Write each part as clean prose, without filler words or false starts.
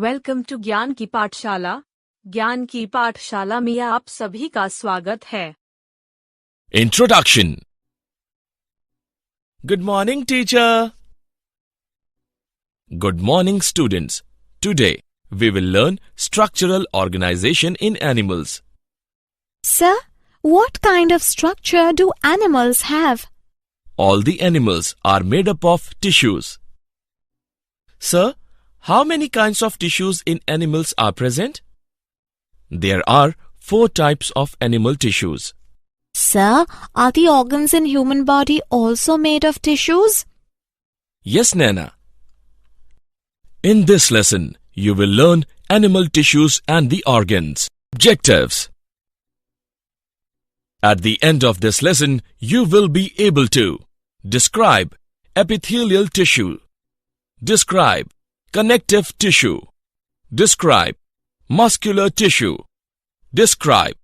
Welcome to ज्ञान की पाठशाला। ज्ञान की पाठशाला में आप सभी का स्वागत है। Introduction. Good morning, teacher. Good morning, students. Today, we will learn structural organization in animals. Sir, what kind of structure do animals have? All the animals are made up of tissues. Sir, how many kinds of tissues in animals are present? There are 4 types of animal tissues. Sir, are the organs in human body also made of tissues? Yes, Nana. In this lesson, you will learn animal tissues and the organs. Objectives. At the end of this lesson, you will be able to describe epithelial tissue, describe connective tissue, describe muscular tissue, describe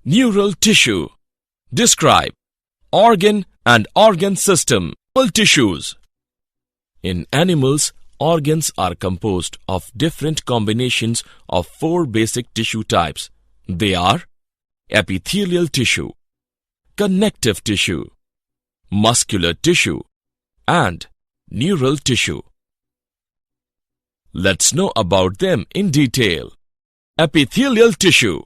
neural tissue, describe organ and organ system. Tissues. In animals, organs are composed of different combinations of 4 basic tissue types. They are epithelial tissue, connective tissue, muscular tissue, and neural tissue. Let's know about them in detail. Epithelial tissue.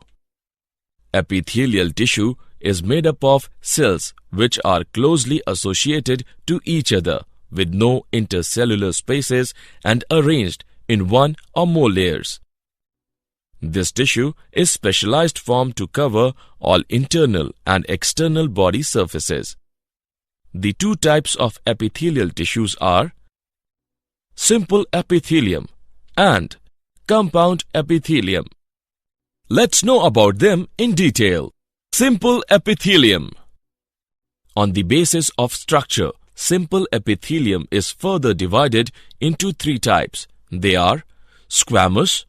Epithelial tissue is made up of cells which are closely associated to each other with no intercellular spaces and arranged in 1 or more layers. This tissue is specialized form to cover all internal and external body surfaces. The 2 types of epithelial tissues are simple epithelium and compound epithelium. Let's know about them in detail. Simple epithelium. On the basis of structure, simple epithelium is further divided into 3 types. They are squamous,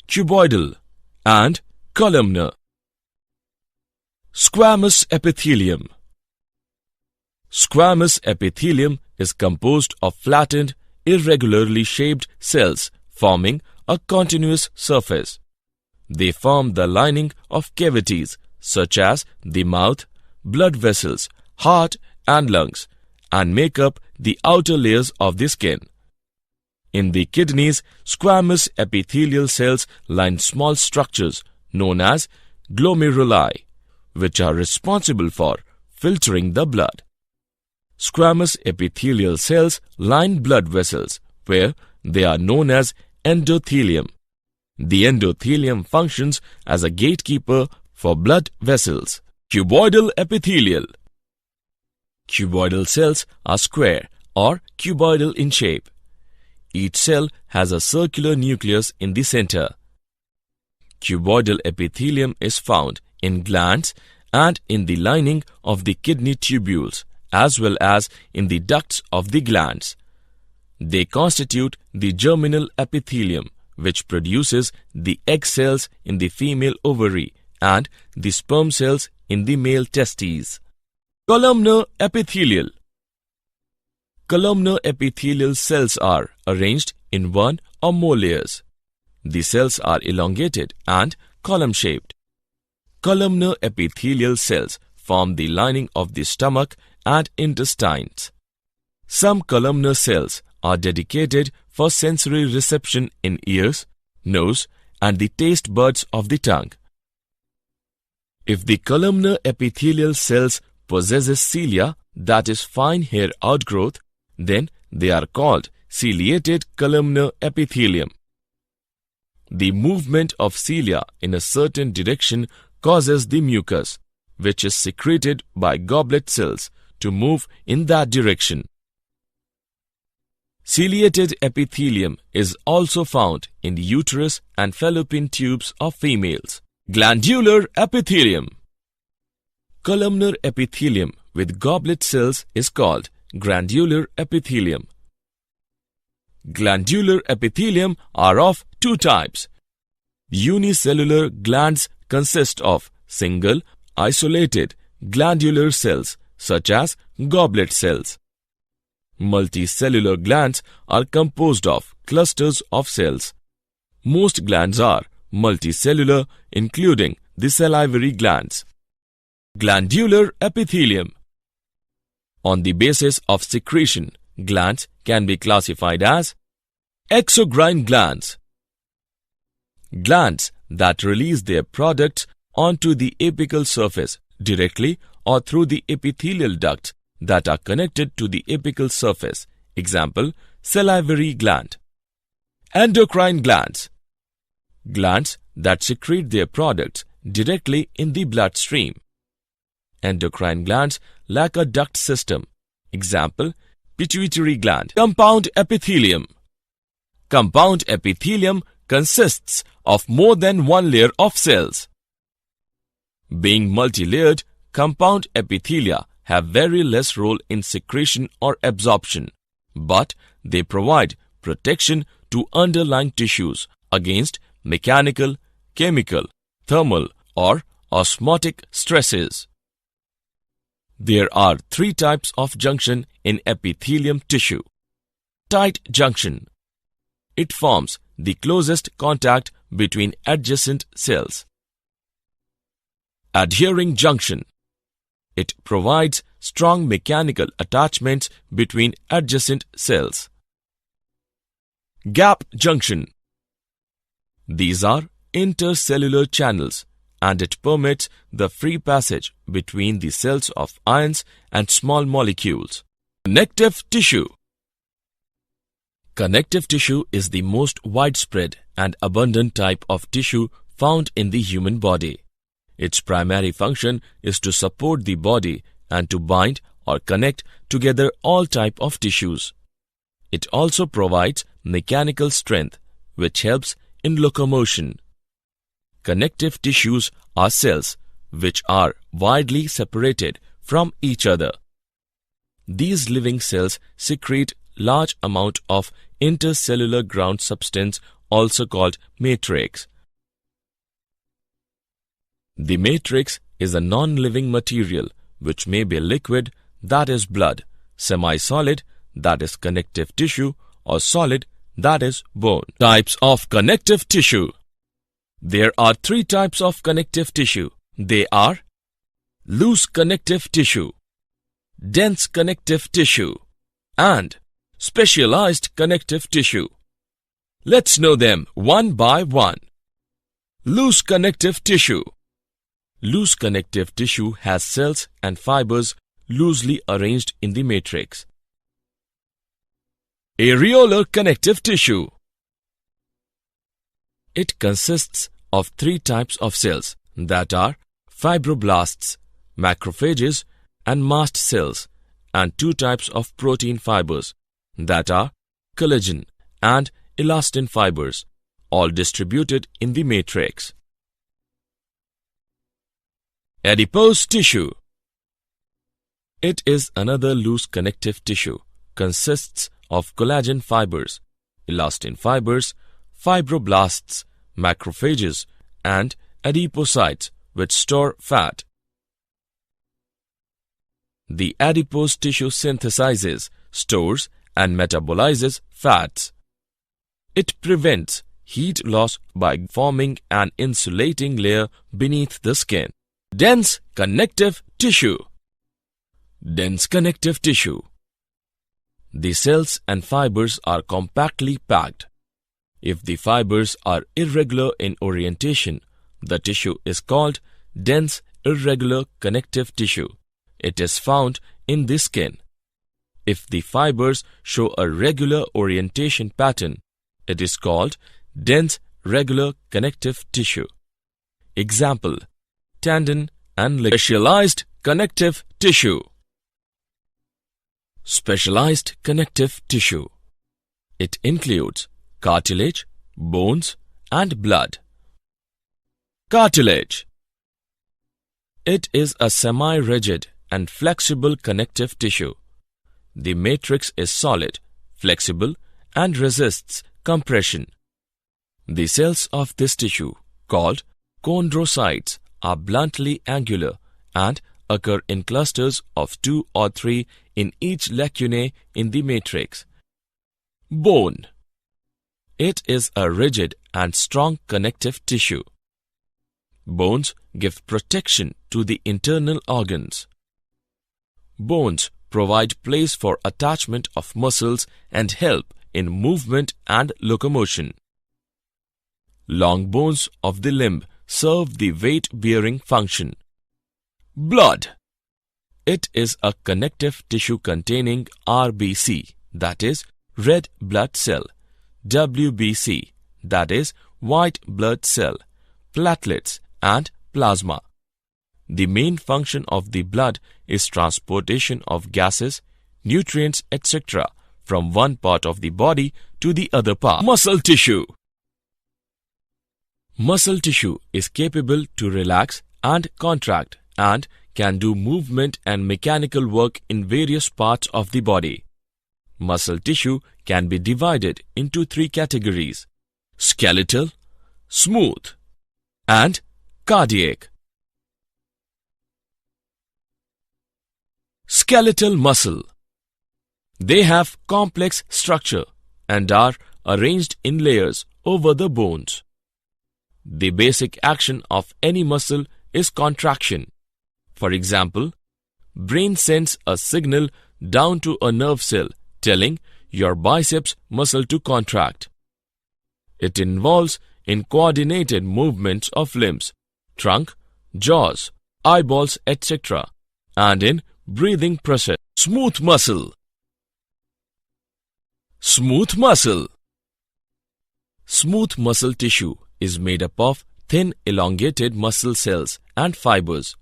cuboidal, and columnar. Squamous epithelium. Squamous epithelium is composed of flattened, irregularly shaped cells forming a continuous surface. They form the lining of cavities such as the mouth, blood vessels, heart, and lungs, and make up the outer layers of the skin. In the kidneys, squamous epithelial cells line small structures known as glomeruli, which are responsible for filtering the blood. Squamous epithelial cells line blood vessels, where they are known as endothelium. The endothelium functions as a gatekeeper for blood vessels. Cuboidal epithelial. Cuboidal cells are square or cuboidal in shape. Each cell has a circular nucleus in the center. Cuboidal epithelium is found in glands and in the lining of the kidney tubules, as well as in the ducts of the glands. They constitute the germinal epithelium, which produces the egg cells in the female ovary and the sperm cells in the male testes. Columnar epithelial. Columnar epithelial cells are arranged in 1 or more layers. The cells are elongated and column-shaped. Columnar epithelial cells form the lining of the stomach and intestines. Some columnar cells are dedicated for sensory reception in ears, nose, and the taste buds of the tongue. If the columnar epithelial cells possesses cilia, that is fine hair outgrowth, then they are called ciliated columnar epithelium. The movement of cilia in a certain direction causes the mucus, which is secreted by goblet cells, to move in that direction. Ciliated epithelium is also found in the uterus and fallopian tubes of females. Glandular epithelium. Columnar epithelium with goblet cells is called glandular epithelium. Glandular epithelium are of 2 types. Unicellular glands consist of single, isolated glandular cells such as goblet cells. Multicellular glands are composed of clusters of cells. Most glands are multicellular, including the salivary glands. Glandular epithelium. On the basis of secretion, glands can be classified as exocrine glands, glands that release their products onto the apical surface directly or through the epithelial ducts that are connected to the apical surface. Example, salivary gland. Endocrine glands, glands that secrete their products directly in the bloodstream. Endocrine glands lack a duct system. Example, pituitary gland. Compound epithelium. Compound epithelium consists of more than one layer of cells. Being multi-layered, compound epithelia have very less role in secretion or absorption, but they provide protection to underlying tissues against mechanical, chemical, thermal, or osmotic stresses. There are three types of junction in epithelium tissue. Tight junction. It forms the closest contact between adjacent cells. Adhering junction. It provides strong mechanical attachments between adjacent cells. Gap junction. These are intercellular channels, and it permits the free passage between the cells of ions and small molecules. Connective tissue. Connective tissue is the most widespread and abundant type of tissue found in the human body. Its primary function is to support the body and to bind or connect together all types of tissues. It also provides mechanical strength, which helps in locomotion. Connective tissues are cells which are widely separated from each other. These living cells secrete large amount of intercellular ground substance, also called matrix. The matrix is a non-living material which may be liquid, that is blood, semi-solid, that is connective tissue, or solid, that is bone. Types of connective tissue. There are three types of connective tissue. They are loose connective tissue, dense connective tissue, and specialized connective tissue. Let's know them one by one. Loose connective tissue. Loose connective tissue has cells and fibers loosely arranged in the matrix. Areolar connective tissue. It consists of three types of cells, that are fibroblasts, macrophages, and mast cells, and two types of protein fibers, that are collagen and elastin fibers, all distributed in the matrix. Adipose tissue. It is another loose connective tissue, consists of collagen fibers, elastin fibers, fibroblasts, macrophages, and adipocytes which store fat. The adipose tissue synthesizes, stores, and metabolizes fats. It prevents heat loss by forming an insulating layer beneath the skin. Dense connective tissue. Dense connective tissue. The cells and fibers are compactly packed. If the fibers are irregular in orientation, the tissue is called dense irregular connective tissue. It is found in the skin. If the fibers show a regular orientation pattern, it is called dense regular connective tissue. Example, tendon and ligament. Specialized connective tissue. Specialized connective tissue. It includes cartilage, bones, and blood. Cartilage. It is a semi-rigid and flexible connective tissue. The matrix is solid, flexible, and resists compression. The cells of this tissue, called chondrocytes, are bluntly angular and occur in clusters of 2 or 3 in each lacunae in the matrix. Bone. It is a rigid and strong connective tissue. Bones give protection to the internal organs. Bones provide place for attachment of muscles and help in movement and locomotion. Long bones of the limb serve the weight-bearing function. Blood. It is a connective tissue containing RBC, that is, red blood cell, WBC, that is, white blood cell, platelets, and plasma. The main function of the blood is transportation of gases, nutrients, etc. from one part of the body to the other part. Muscle tissue. Muscle tissue is capable to relax and contract and can do movement and mechanical work in various parts of the body. Muscle tissue can be divided into three categories: skeletal, smooth, and cardiac. Skeletal muscle. They have complex structure and are arranged in layers over the bones. The basic action of any muscle is contraction. For example, brain sends a signal down to a nerve cell telling your biceps muscle to contract. It involves in coordinated movements of limbs, trunk, jaws, eyeballs, etc. and in breathing process. Smooth muscle. Smooth muscle. Smooth muscle tissue is made up of thin elongated muscle cells and fibers.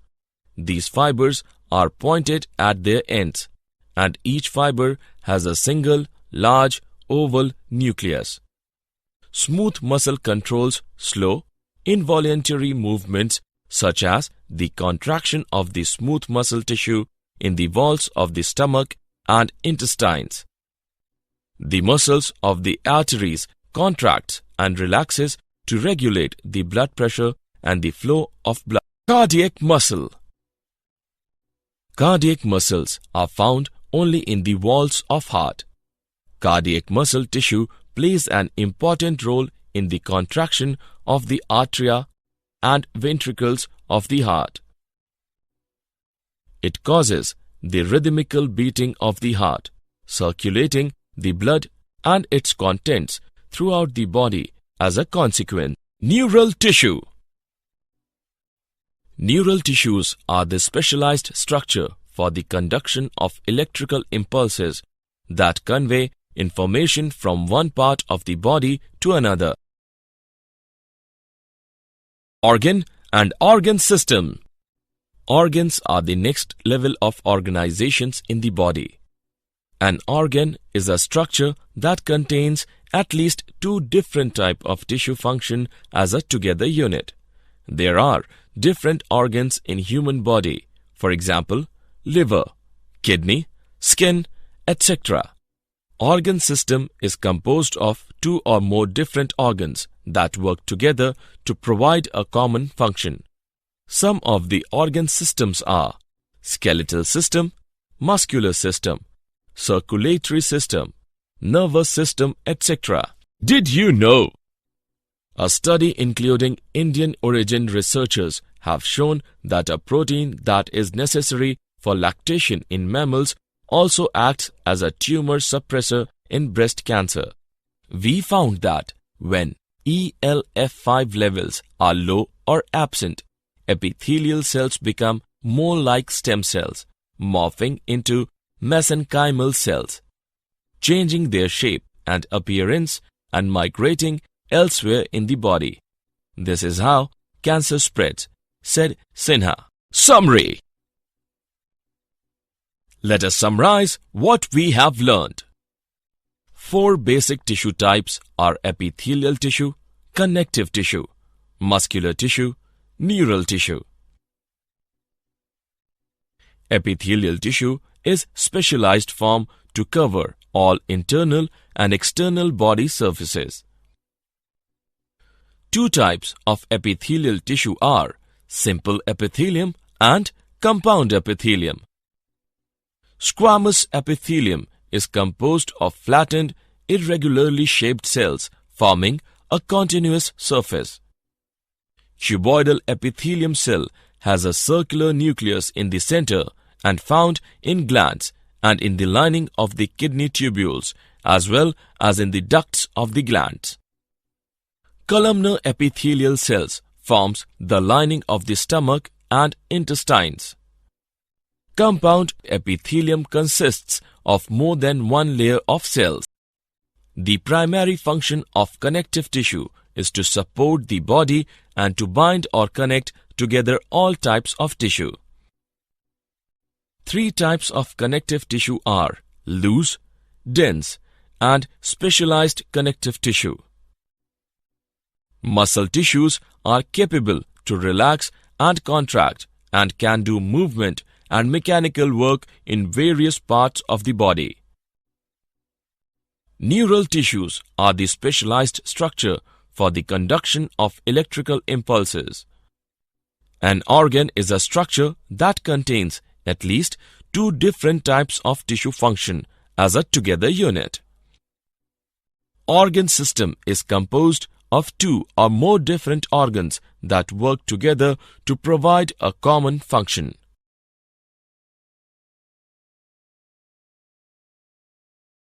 These fibers are pointed at their ends, and each fiber has a single, large, oval nucleus. Smooth muscle controls slow, involuntary movements such as the contraction of the smooth muscle tissue in the walls of the stomach and intestines. The muscles of the arteries contracts and relaxes to regulate the blood pressure and the flow of blood. Cardiac muscle. Cardiac muscles are found only in the walls of heart. Cardiac muscle tissue plays an important role in the contraction of the atria and ventricles of the heart. It causes the rhythmical beating of the heart, circulating the blood and its contents throughout the body as a consequence. Neural tissue. Neural tissues are the specialized structure for the conduction of electrical impulses that convey information from one part of the body to another. Organ and organ system. Organs are the next level of organizations in the body. An organ is a structure that contains at least two different types of tissue function as a together unit. There are different organs in human body, for example, liver, kidney, skin, etc. Organ system is composed of two or more different organs that work together to provide a common function. Some of the organ systems are skeletal system, muscular system, circulatory system, nervous system, etc. Did you know? A study including Indian origin researchers have shown that a protein that is necessary for lactation in mammals also acts as a tumor suppressor in breast cancer. We found that when ELF5 levels are low or absent, epithelial cells become more like stem cells, morphing into mesenchymal cells, changing their shape and appearance and migrating elsewhere in the body. This is how cancer spreads, said Sinha. Summary. Let us summarize what we have learned. 4 basic tissue types are epithelial tissue, connective tissue, muscular tissue, neural tissue. Epithelial tissue is specialized form to cover all internal and external body surfaces. 2 types of epithelial tissue are simple epithelium and compound epithelium. Squamous epithelium is composed of flattened, irregularly shaped cells forming a continuous surface. Cuboidal epithelium cell has a circular nucleus in the center and found in glands and in the lining of the kidney tubules as well as in the ducts of the glands. Columnar epithelial cells forms the lining of the stomach and intestines. Compound epithelium consists of more than one layer of cells. The primary function of connective tissue is to support the body and to bind or connect together all types of tissue. Three types of connective tissue are loose, dense, and specialized connective tissue. Muscle tissues are capable to relax and contract and can do movement and mechanical work in various parts of the body. Neural tissues are the specialized structure for the conduction of electrical impulses. An organ is a structure that contains at least two different types of tissue function as a together unit. Organ system is composed of two or more different organs that work together to provide a common function.